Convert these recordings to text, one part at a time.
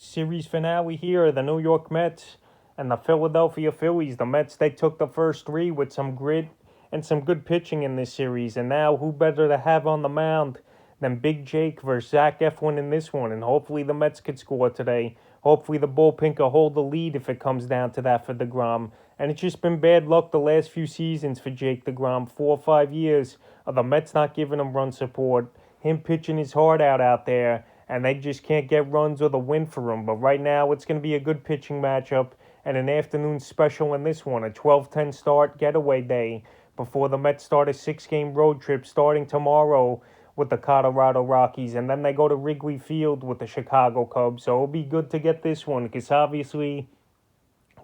series finale here of the New York Mets and the Philadelphia Phillies. The Mets, they took the first three with some grit and some good pitching in this series. And now who better to have on the mound than Big Jake versus Zach Eflin in this one. And hopefully the Mets could score today. Hopefully the bullpen could hold the lead if it comes down to that for DeGrom. And it's just been bad luck the last few seasons for Jake DeGrom. 4 or 5 years of the Mets not giving him run support. Him pitching his heart out there. And they just can't get runs or the win for him. But right now it's going to be a good pitching matchup and an afternoon special in this one. A 12-10 start getaway day before the Mets start a 6-game road trip starting tomorrow with the Colorado Rockies, and then they go to Wrigley Field with the Chicago Cubs. So it'll be good to get this one because obviously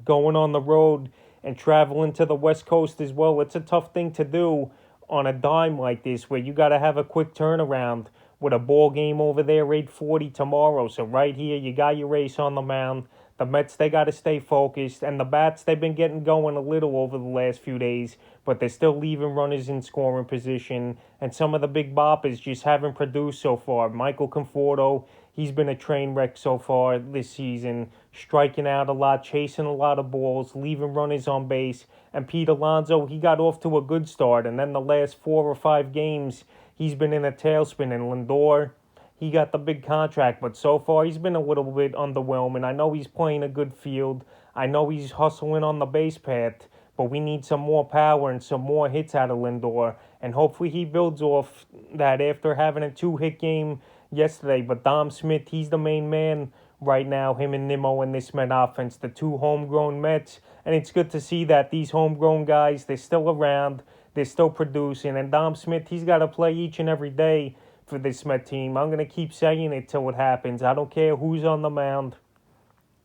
going on the road and traveling to the West Coast as well, it's a tough thing to do on a dime like this where you got to have a quick turnaround with a ball game over there 8:40 tomorrow. So right here, you got your ace on the mound. The Mets, they got to stay focused. And the bats, they've been getting going a little over the last few days, but they're still leaving runners in scoring position. And some of the big boppers just haven't produced so far. Michael Conforto, he's been a train wreck so far this season, striking out a lot, chasing a lot of balls, leaving runners on base. And Pete Alonso, he got off to a good start. And then the last 4 or 5 games, he's been in a tailspin. And Lindor, he got the big contract, but so far he's been a little bit underwhelming. I know he's playing a good field. I know he's hustling on the base path, but we need some more power and some more hits out of Lindor. And hopefully he builds off that after having a 2-hit game yesterday. But Dom Smith, he's the main man right now, him and Nimmo in this Met offense, the 2 homegrown Mets. And it's good to see that these homegrown guys, they're still around, they're still producing. And Dom Smith, he's got to play each and every day for this Met team. I'm going to keep saying it till it happens. I don't care who's on the mound,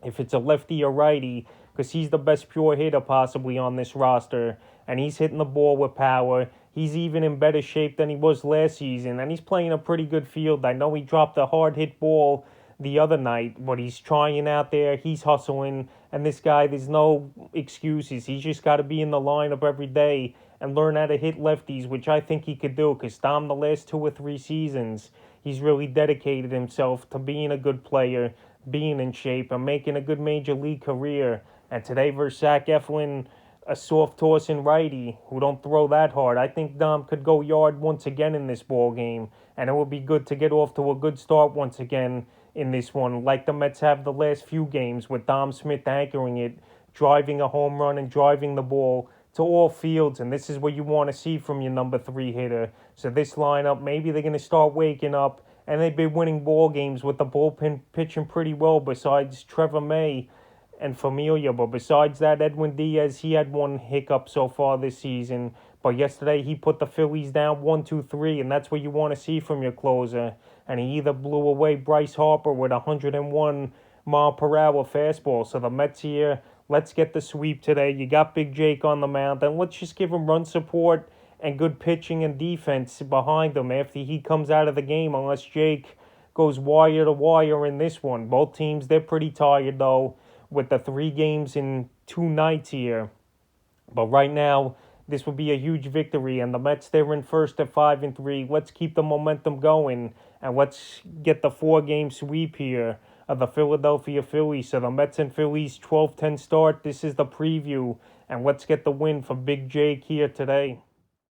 if it's a lefty or righty, because he's the best pure hitter possibly on this roster, and he's hitting the ball with power. He's even in better shape than he was last season, and he's playing a pretty good field. I know he dropped a hard-hit ball the other night, but he's trying out there. He's hustling, and this guy, there's no excuses. He's just got to be in the lineup every day and learn how to hit lefties, which I think he could do, because Dom, the last 2 or 3 seasons, he's really dedicated himself to being a good player, being in shape, and making a good major league career. And today versus Zach Eflin, a soft-tossing righty who don't throw that hard, I think Dom could go yard once again in this ball game, and it would be good to get off to a good start once again in this one, like the Mets have the last few games with Dom Smith anchoring it, driving a home run and driving the ball to all fields, and this is what you want to see from your number 3 hitter. So this lineup, maybe they're going to start waking up, and they've been winning ball games with the bullpen pitching pretty well besides Trevor May and Familia. But besides that, Edwin Diaz, he had one hiccup so far this season. But yesterday he put the Phillies down 1-2-3, and that's what you want to see from your closer. And he either blew away Bryce Harper with 101-mile-per-hour fastball. So the Mets here, let's get the sweep today. You got Big Jake on the mound, and let's just give him run support and good pitching and defense behind him after he comes out of the game, unless Jake goes wire to wire in this one. Both teams, they're pretty tired, though, with the 3 games in 2 nights here. But right now, this will be a huge victory, and the Mets, they're in first at 5-3. Let's keep the momentum going, and let's get the 4-game sweep here of the Philadelphia Phillies. So the Mets and Phillies 12-10 start. This is the preview, and let's get the win for Big Jake here today.